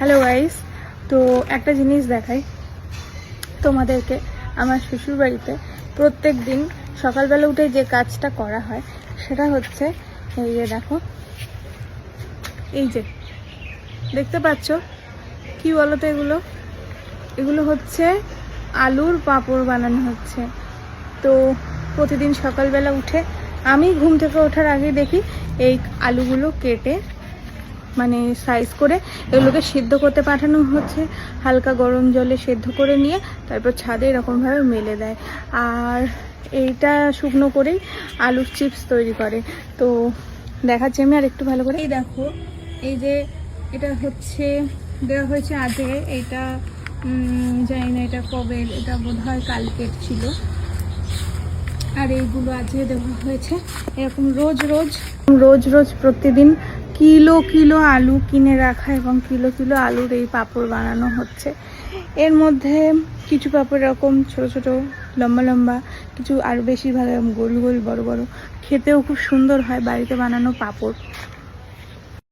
Hello guys, তো একটা জিনিস দেখাই তোমাদেরকে। আমার শ্বশুরবাড়িতে প্রত্যেক দিন সকালবেলা উঠে যে কাজটা করা হয় সেটা হচ্ছে এই যে দেখো, এই যে দেখতে পাচ্ছ কি বলো তো, এগুলো হচ্ছে আলুর পাঁপড় বানানো হচ্ছে। তো প্রতিদিন সকালবেলা উঠে আমি ঘুম থেকে ওঠার আগে দেখি এই আলুগুলো কেটে মানে সাইজ করে এগুলোকে সিদ্ধ করতে পাঠানো হচ্ছে। হালকা গরম জলে সিদ্ধ করে নিয়ে তারপর ছাদে এরকমভাবে মেলে দেয়, আর এইটা শুকনো করেই আলুর চিপস তৈরি করে। তো দেখাচ্ছি আমি আর একটু ভালো করে। এই দেখো, এই যে এটা হচ্ছে দেওয়া হয়েছে আজকে, এইটা জানি না এটা কবে, এটা বোধহয় কালকের ছিল। আর এইগুলো আজকে দেওয়া হয়েছে। এরকম রোজ রোজ প্রতিদিন কিলো কিলো আলু কিনে রাখা এবং কিলো কিলো আলুর এই পাঁপড় বানানো হচ্ছে। এর মধ্যে কিছু পাঁপড় এরকম ছোট ছোট লম্বা লম্বা, কিছু আর বেশিরভাগ গোল গোল বড় বড়, খেতেও খুব সুন্দর হয় বাড়িতে বানানো পাঁপড়।